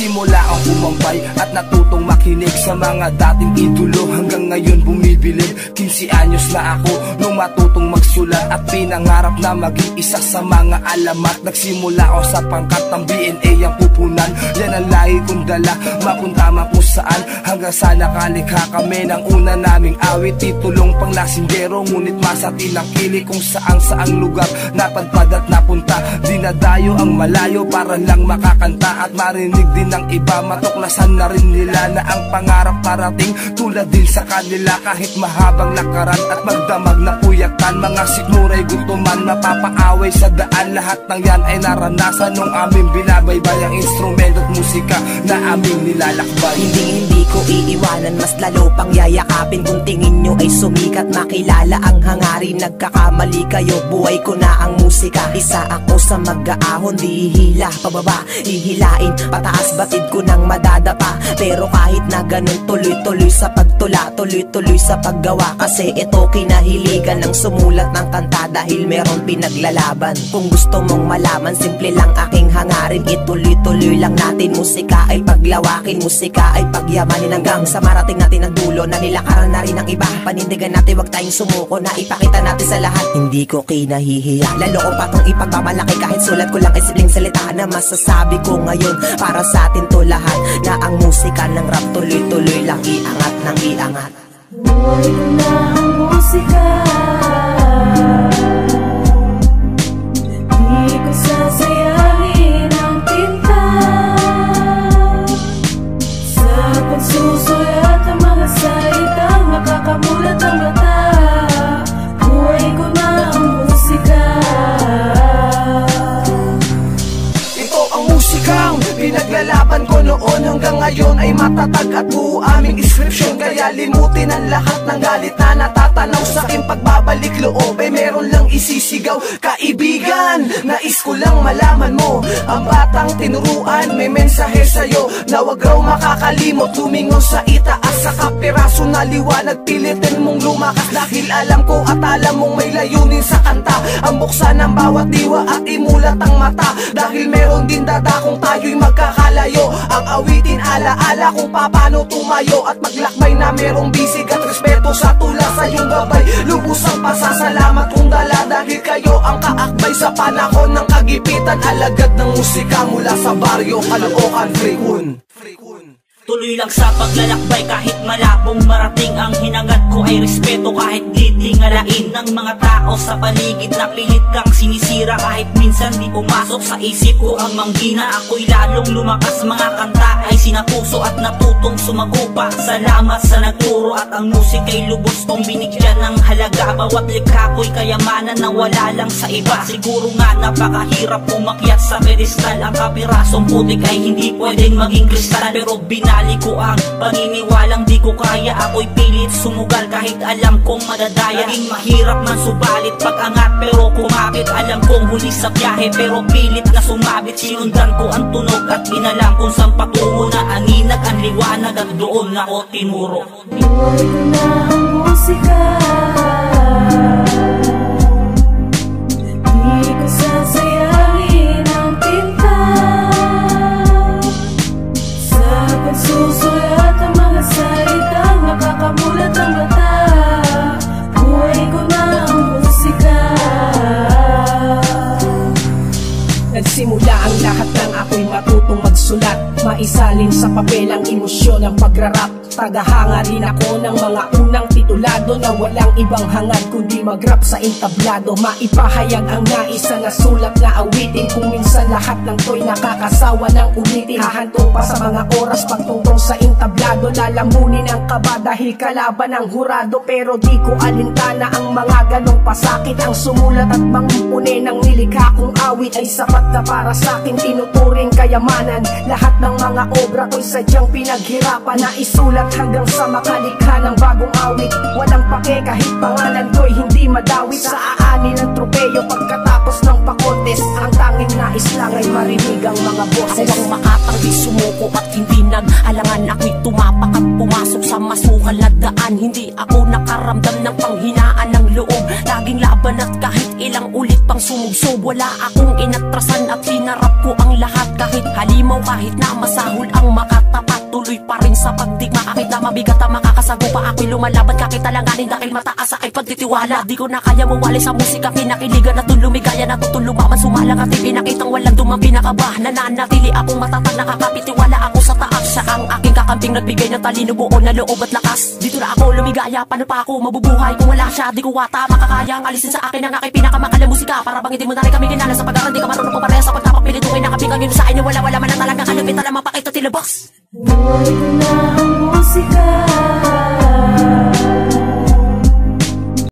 Nagsimula ang umambay at natutong makinig sa mga dating idolo. Hanggang ngayon bumibilib, 15 anyos na ako nung matutong magsulat at pinangarap na maging isa sa mga alamat. Nagsimula ako sa pangkat ng BNA ang pupunan. Yan ang lagi kong dala, makuntama kung saan. Hanggang sa nakalikha kami ng una naming awit, titulong pang lasinggero, ngunit masatin ang kilig kung saang lugar napadpad at napunta. Dinadayo ang malayo para lang makakanta at marinig din ng iba. Matuklasan na rin nila na ang pangarap parating tulad din sa kanila. Kahit mahabang lakaran at magdamag na puyatan, mga sikmuray gutuman, mapapaaway sa daan. Lahat ng yan ay naranasan nung aming binabaybay ang instrumento at musika na aming nilalakbay. Hindi ko iiwanan, mas lalo pang yayakapin kung tingin nyo ay sumikat. Makilala ang hangarin, nagkakamali kayo, buhay ko na ang musika. Isa ako sa mag-aahon, di hihila pababa, hihilain pataas, batid ko nang madadapa. Pero kahit na ganun, tuloy-tuloy sa pagtula, tuloy-tuloy sa paggawa. Kasi ito kinahiligan ng sumulat ng kanta dahil meron pinaglalaban. Kung gusto mong malaman, simple lang aking hangarin, ituloy-tuloy lang natin. Musika ay paglawakin, musika ay pagyamanin hanggang sa marating natin ang dulo na nilakaran na rin ang iba. Panindigan natin, wag tayong sumuko na ipakita natin sa lahat. Hindi ko kinahihiya, lalo ko pa tong ipagmamalaki. Kahit sulat ko lang ay simpleng salita na masasabi ko ngayon. Para sa atin to lahat, na ang musika ng rap tuloy-tuloy lang iangat ng iangat. Buhay ko na ang musika, di ko sasayangin ang tinta sa pagsusulat ng mga salitang nakakamulat ang mata. Buhay ko na ang musika. Ito ang musikang pinaglalaban ko noon, hanggang ngayon ay matatag at buo aming inscription. Kaya limutin ang lahat ng galit na natatanaw sa aking pagbabalik loob ay meron lang isisigaw. Kaibigan, nais ko lang malaman mo, ang batang tinuruan may mensahe sa'yo na wag raw makakalimot. Lumingon sa itaas sa kapiraso na liwanag, pilitin mong lumakas dahil alam ko at alam mong may layunin sa kanta. Ang buksan ng bawat diwa at imulat ang mata, dahil meron din dada kung tayo'y magkakalayo. Ang awitin alaala kung paano tumayo at maglakbay na merong bisig at respeto sa tula sa iyong gabay. Lubos ang pasasalamat kong dala dahil kayo ang kaakbay sa panahon ng kagipitan. Alagad ng musika mula sa baryo Caloocan, Freecon. Tuloy lang sa paglalakbay kahit malabong marating. Ang hinangad ko ay respeto kahit titingalain ng mga tao sa paligid na pilit kang sinisira. Kahit minsan di pumasok sa isip ko ang manggina, ako'y lalong lumakas. Mga kanta ay sinapuso at natutong sumagupa. Salamat sa nagturo at ang musika'y lubos kong binigyan ng halaga. Bawat likha ko'y kayamanan na wala lang sa iba. Siguro nga napakahirap umakyat sa pedestal. Ang kapirasong putik ay hindi pwedeng maging kristal, pero binali ko ang paniniwalang di ko kaya. Ako'y pilit sumugal kahit alam kong madadaya. Naging mahirap man subalit pag-angat pero kumapit. Alam kong huli sa biyahe pero pilit na sumabit. Sinundan ko ang tunog at inalam kung saan patungo na aninag ang liwanag at doon ako tinuro. Buhay ko na ang musika, di ko sasayangin ang tinta sa pagsusulat ng mga salitang nakakamulat ang mata. Buhay ko na ang musika. Nagsimula ang lahat nang ako'y matutong magsulat, maisalin sa papel ang emosyon ng pagrarap. Tagahanga rin ako ng mga unang titulado na walang ibang hangad kundi mag-rap sa entablado. Maipahayag ang nais sa nasulat na awitin, kung minsan lahat ng to'y nakakasawa ng ulitin. Hahantong pa sa mga oras pagtungtong sa entablado, lalamunin ang kaba dahil kalaban ang hurado. Pero di ko alintana ang mga ganong pasakit, ang sumulat at mangupune ng nilikha kong awit ay sapat na para sa'kin tinuturing kayamanan. Lahat ng mga obra ko'y sadyang pinaghirapan na isulat hanggang sa makalikha ng bagong awit. Walang pake kahit pangalan ko'y hindi madawit sa aani ng tropeyo pagkatapos ng pakontes. Ang tanging nais lang ay marinig ang mga boses. Ako ang makatanggi sumuko at hindi nag-alangan. Ako'y tumapak at pumasok sa masukal na daan. Hindi ako nakaramdam ng panghinaan ng loob. Laging laban at kahit ilang ulit pang sumugsob. Wala akong inatrasan at pinarap ko ang lahat. Kahit halimaw, kahit na masahol ang makatapat, tuloy pa rin sa pagdigma. Kahit na mabigat ang makakasagupa, ako'y lumalaban kakit alanganin dahil mataas sa aking pagtitiwala. Di ko na kaya mawali sa musika, kinakiligan at lumigaya. Natutulumaman sumalang at ipinakitang walang dumang pinakaba. Nananatili akong matatag, nakakapitiwala ako sa taas. Siya ang aking kakamping, nagbigay ng talino, buo na loob at lakas. Dito na ako lumigaya, paano pa ako mabubuhay kung wala siya? Di ko wata makakayang alisin sa akin ang aking pinakamakalang musika. Para bang hindi mo na rin kami kinala sa pag-aaral, di ka marunong pumareha sa pagtapapilit. Kung nakapingang yun sa akin, wala man ang talagang kalapit na lamang pakita tilabas. Buhay ko na ang musika.